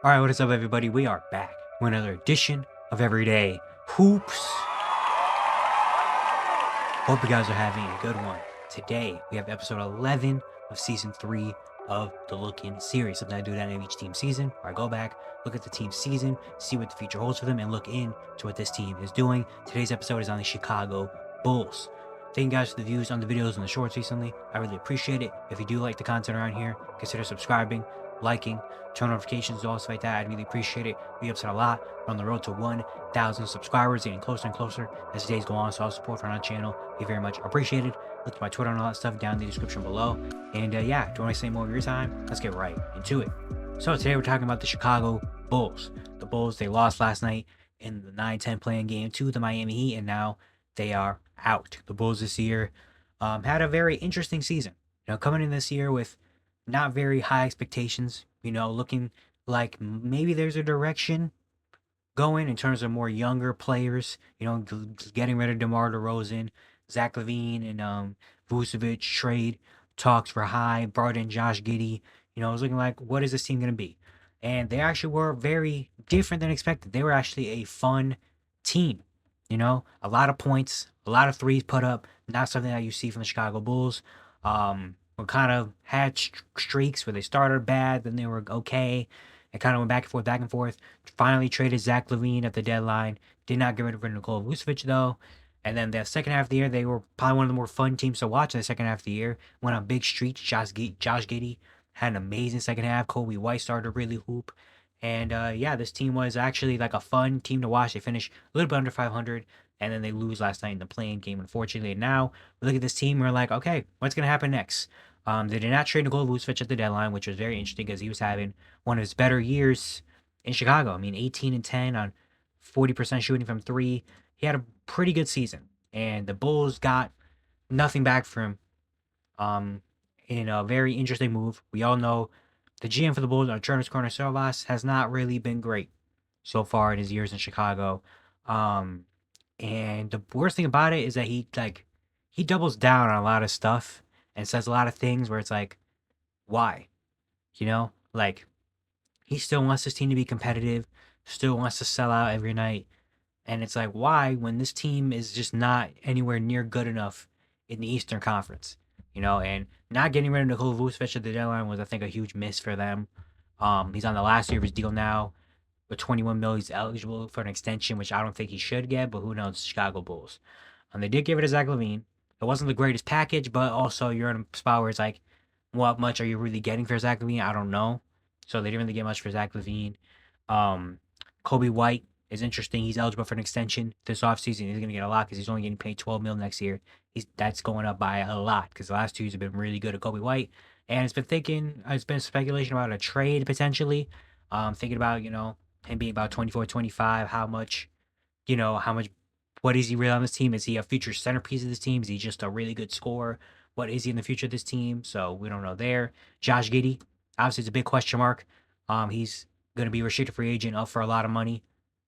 All right, what is up, everybody? We are back with another edition of Everyday Hoops. Hope you guys are having a good one. Today, we have episode 11 of season 3 of the Look In series. Something I do at the end of each team season, where I go back, look at the team season, see what the future holds for them, and look into what this team is doing. Today's episode is on the Chicago Bulls. Thank you guys for the views on the videos and the shorts recently. I really appreciate it. If you do like the content around here, consider subscribing, liking, turn notifications, all stuff like that. I'd really appreciate it. We upset a lot. We're on the road to 1,000 subscribers, getting closer and closer as the days go on. So all support from our channel be very much appreciated. Look at my Twitter and all that stuff down in the description below. And yeah, don't want to say more of your time. Let's get right into it. So today we're talking about the Chicago Bulls. The Bulls, they lost last night in the 9-10 playing game to the Miami Heat, and now they are out. The Bulls this year had a very interesting season. Coming in this year with not very high expectations, looking like maybe there's a direction going in terms of more younger players, getting rid of DeMar DeRozan, Zach LaVine, and Vucevic trade talks were high, brought in Josh Giddey. It was looking like, what is this team going to be? And they actually were very different than expected. They were actually a fun team. A lot of points, a lot of threes put up, not something that you see from the Chicago Bulls. We kind of had streaks where they started bad, then they were okay, and kind of went back and forth. Finally traded Zach LaVine at the deadline. Did not get rid of Nikola Vucevic, though. And then the second half of the year, they were probably one of the more fun teams to watch in the second half of the year. Went on big streaks. Josh Giddey had an amazing second half. Kobe White started to really hoop. And yeah, this team was actually like a fun team to watch. They finished a little bit under 500, and then they lose last night in the play-in game, unfortunately. And now we look at this team, we're like, okay, what's going to happen next? They did not trade Nikola Vucevic at the deadline, which was very interesting because he was having one of his better years in Chicago. I mean, 18-10 on 40% shooting from three. He had a pretty good season, and the Bulls got nothing back from him. In a very interesting move. We all know the GM for the Bulls, Arturas Karnisovas, has not really been great so far in his years in Chicago. And the worst thing about it is that he doubles down on a lot of stuff and says a lot of things where it's like, why? Like, he still wants his team to be competitive, still wants to sell out every night. And it's like, why, when this team is just not anywhere near good enough in the Eastern Conference? And not getting rid of Nikola Vucevic at the deadline was, I think, a huge miss for them. He's on the last year of his deal now. With 21 mil, he's eligible for an extension, which I don't think he should get, but who knows, Chicago Bulls. They did give it to Zach LaVine. It wasn't the greatest package, but also you're in a spot where it's like, what much are you really getting for Zach LaVine? I don't know. So they didn't really get much for Zach LaVine. Kobe White is interesting. He's eligible for an extension this offseason. He's going to get a lot because he's only getting paid 12 mil next year. That's going up by a lot because the last 2 years have been really good at Kobe White. And it's been speculation about a trade potentially. Thinking about, him being about 24, 25, how much, what is he really on this team? Is he a future centerpiece of this team? Is he just a really good scorer? What is he in the future of this team? So we don't know there. Josh Giddey, obviously, it's a big question mark. He's going to be a restricted free agent, up for a lot of money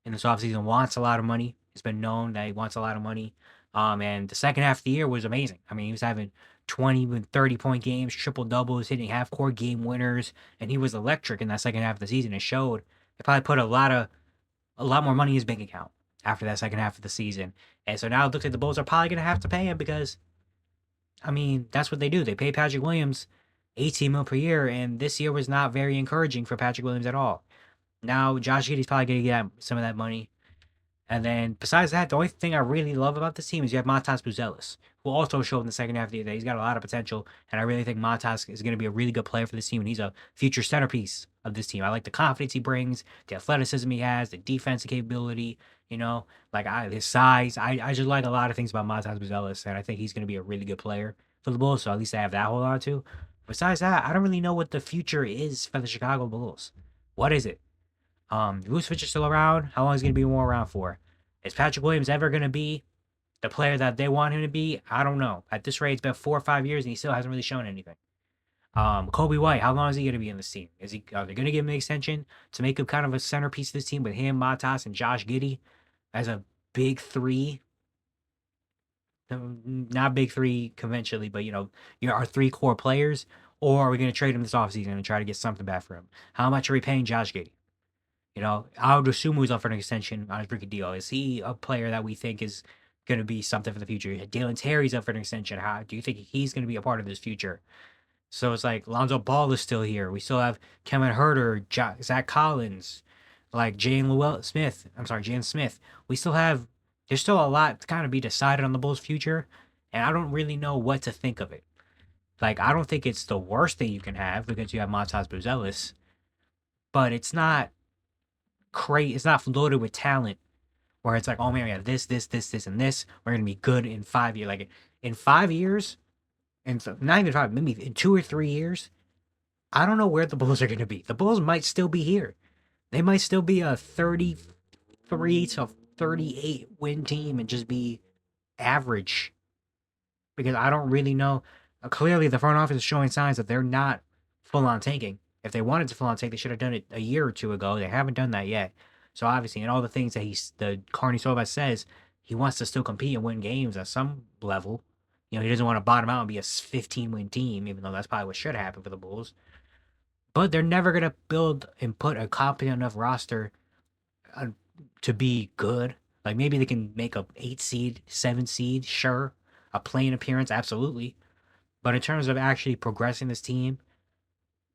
in this offseason, wants a lot of money. It's been known that he wants a lot of money. And the second half of the year was amazing. I mean, he was having 20 and 30-point games, triple doubles, hitting half-court game winners, and he was electric in that second half of the season. It showed. It probably put a lot more money in his bank account after that second half of the season. And so now it looks like the Bulls are probably going to have to pay him because, I mean, that's what they do. They pay Patrick Williams 18 mil per year, and this year was not very encouraging for Patrick Williams at all. Now Josh Giddey's probably going to get some of that money. And then besides that, the only thing I really love about this team is you have Matas Buzelis, who also showed in the second half of the year that he's got a lot of potential. And I really think Matas is going to be a really good player for this team, and he's a future centerpiece of this team. I like the confidence he brings, the athleticism he has, the defensive capability, his size. I just like a lot of things about Matas Buzelis, and I think he's going to be a really good player for the Bulls. So at least I have that hold on to. Besides that, I don't really know what the future is for the Chicago Bulls. What is it? Vucevic is still around. How long is he going to be more around for? Is Patrick Williams ever going to be the player that they want him to be? I don't know. At this rate, it's been 4 or 5 years, and he still hasn't really shown anything. Kobe White, how long is he going to be in this team? Are they going to give him an extension to make him kind of a centerpiece of this team with him, Matas, and Josh Giddey as a big three? Not big three conventionally, but our 3 core players. Or are we going to trade him this offseason and try to get something back for him? How much are we paying Josh Giddey? I would assume he's up for an extension on his rookie deal. Is he a player that we think is going to be something for the future? Dalen Terry's up for an extension. How do you think he's going to be a part of this future? So it's like Lonzo Ball is still here. We still have Kevin Herter, Zach Collins, like Jalen Smith. We still have. There's still a lot to kind of be decided on the Bulls' future, and I don't really know what to think of it. Like, I don't think it's the worst thing you can have because you have Montas Buzelis, but it's not crazy. It's not loaded with talent where it's like, oh man, we have this, and this. We're gonna be good in 5 years. Like in 5 years, and so not even 5, maybe in 2 or 3 years. I don't know where the Bulls are gonna be. The Bulls might still be here. They might still be a 33 to 38 win team and just be average because I don't really know. Clearly, the front office is showing signs that they're not full on tanking. If they wanted to full on tank, they should have done it a year or two ago. They haven't done that yet. So obviously, and all the things that the Carney Silva says, he wants to still compete and win games at some level. He doesn't want to bottom out and be a 15-win team, even though that's probably what should happen for the Bulls. But they're never gonna build and put a competent enough roster uh, to be good. Like maybe they can make a 8 seed, 7 seed, sure. A playing appearance, absolutely. But in terms of actually progressing this team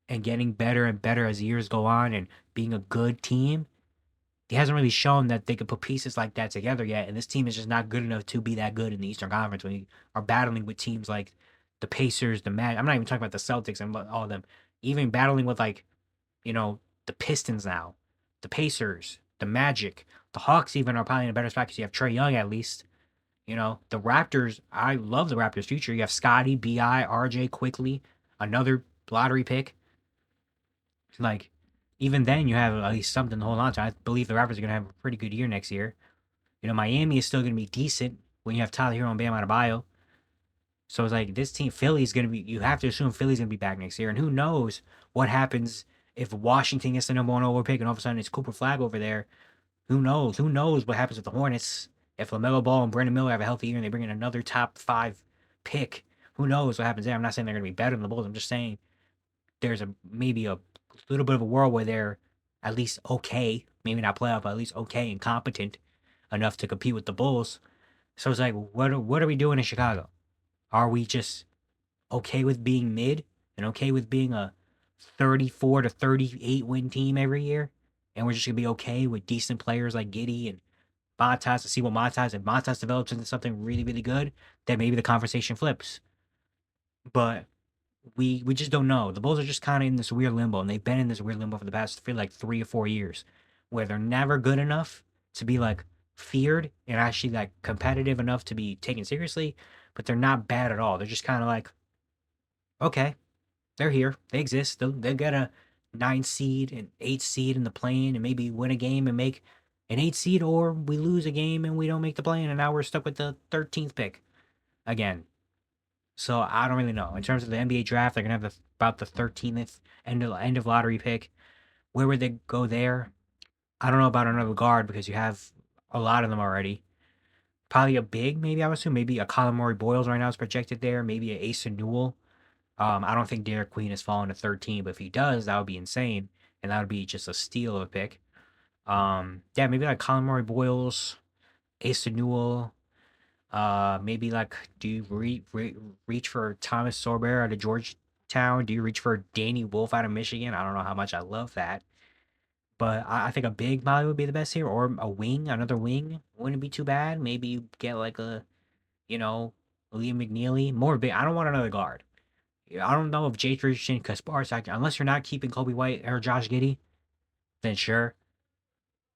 and getting better and better as years go on and being a good team, he hasn't really shown that they could put pieces like that together yet. And this team is just not good enough to be that good in the Eastern Conference when you are battling with teams like the Pacers, the Magic. I'm not even talking about the Celtics and all of them. Even battling with the Pistons now, the Pacers, the Magic, the Hawks even are probably in a better spot because you have Trae Young at least. The Raptors, I love the Raptors' future. You have Scotty, BI, RJ quickly, another lottery pick. Like, even then, you have at least something to hold on to. I believe the Raptors are going to have a pretty good year next year. Miami is still going to be decent when you have Tyler Hero and Bam Adebayo. So it's like this team, Philly's going to be, you have to assume Philly's going to be back next year. And who knows what happens if Washington gets the number one overall pick and all of a sudden it's Cooper Flag over there. Who knows? Who knows what happens with the Hornets if LaMelo Ball and Brandon Miller have a healthy year and they bring in another top 5 pick? Who knows what happens there? I'm not saying they're going to be better than the Bulls. I'm just saying there's maybe a little bit of a world where they're at least okay, maybe not playoff, but at least okay and competent enough to compete with the Bulls. So it's like, what are we doing in Chicago? Are we just okay with being mid and okay with being a 34 to 38 win team every year? And we're just gonna be okay with decent players like Giddey and Montas to see what if Montas develops into something really, really good, then maybe the conversation flips. But we just don't know. The Bulls are just kind of in this weird limbo, and they've been in this weird limbo for the past feel like 3 or 4 years, where they're never good enough to be like feared and actually like competitive enough to be taken seriously, but they're not bad at all. They're just kind of like, okay, they're here, they exist. They'll get a 9 seed and 8 seed in the play-in and maybe win a game and make an 8 seed, or we lose a game and we don't make the play-in and now we're stuck with the 13th pick again. So I don't really know. In terms of the NBA draft, they're gonna have about the 13th end of lottery pick. Where would they go there? I don't know about another guard because you have a lot of them already. Probably a big, maybe I would assume. Maybe a Colin Murray Boyles right now is projected there. Maybe a Asa Newell. I don't think Derek Queen has fallen to 13, but if he does, that would be insane, and that would be just a steal of a pick. Yeah, maybe like Colin Murray Boyles, Asa Newell. Maybe like, do you reach for Thomas Sorber out of Georgetown? Do you reach for Danny Wolf out of Michigan? I don't know how much I love that, but I think a big probably would be the best here, or a wing, another wing wouldn't be too bad. Maybe you get like Liam McNeely, more big. I don't want another guard. I don't know if Jake Richardson, Kaspar's, unless you're not keeping Kobe White or Josh Giddey, then sure.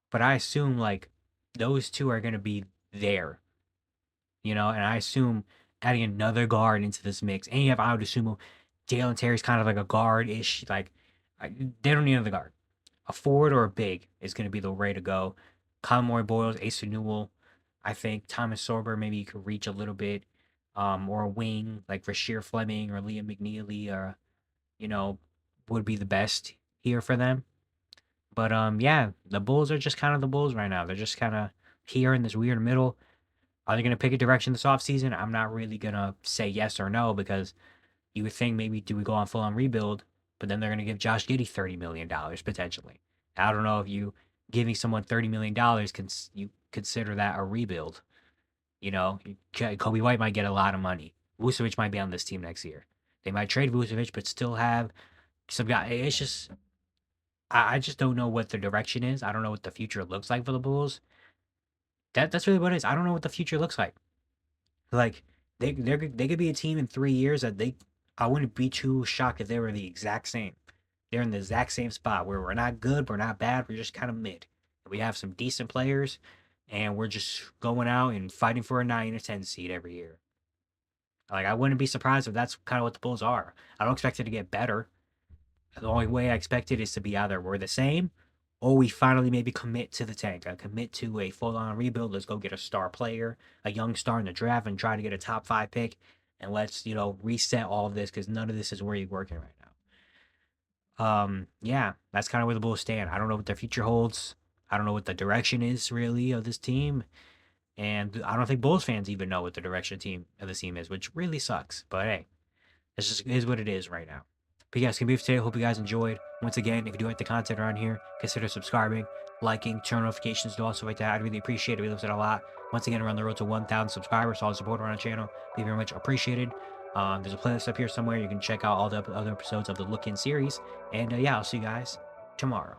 But I assume like those two are gonna be there. And I assume adding another guard into this mix, and I would assume Dalen Terry's kind of like a guard-ish, like they don't need another guard. A forward or a big is going to be the way to go. Colin Murray Boyles, Asa Newell, I think Thomas Sorber, maybe you could reach a little bit, or a wing like Rasheer Fleming or Liam McNeely, or would be the best here for them. But yeah, the Bulls are just kind of the Bulls right now. They're just kind of here in this weird middle. Are they going to pick a direction this offseason? I'm not really going to say yes or no because you would think maybe do we go on full-on rebuild, but then they're going to give Josh Giddey $30 million potentially. I don't know if you giving someone $30 million, you consider that a rebuild. You know, Kobe White might get a lot of money. Vucevic might be on this team next year. They might trade Vucevic, but still have some guy. It's just, I just don't know what the direction is. I don't know what the future looks like for the Bulls. That's really what it is. I don't know what the future looks like. Like they could be a team in 3 years that they. I wouldn't be too shocked if they were the exact same. They're in the exact same spot where we're not good, we're not bad, we're just kind of mid. We have some decent players, and we're just going out and fighting for a 9 or 10 seed every year. Like I wouldn't be surprised if that's kind of what the Bulls are. I don't expect it to get better. The only way I expect it is to be either we're the same, or we finally maybe commit to the tank. I commit to a full-on rebuild. Let's go get a star player, a young star in the draft, and try to get a top 5 pick. And let's reset all of this because none of this is really working right now. Yeah, that's kind of where the Bulls stand. I don't know what their future holds. I don't know what the direction is really of this team. And I don't think Bulls fans even know what the direction of the team is, which really sucks. But hey, this just is what it is right now. But yes, can be for today. Hope you guys enjoyed. Once again, if you do like the content around here, consider subscribing, liking, turn notifications to also like that. I'd really appreciate it. We love it a lot. Once again, we're on the road to 1,000 subscribers. So all the support around the channel, be very much appreciated. There's a playlist up here somewhere. You can check out all the other episodes of the Look In series. And yeah, I'll see you guys tomorrow.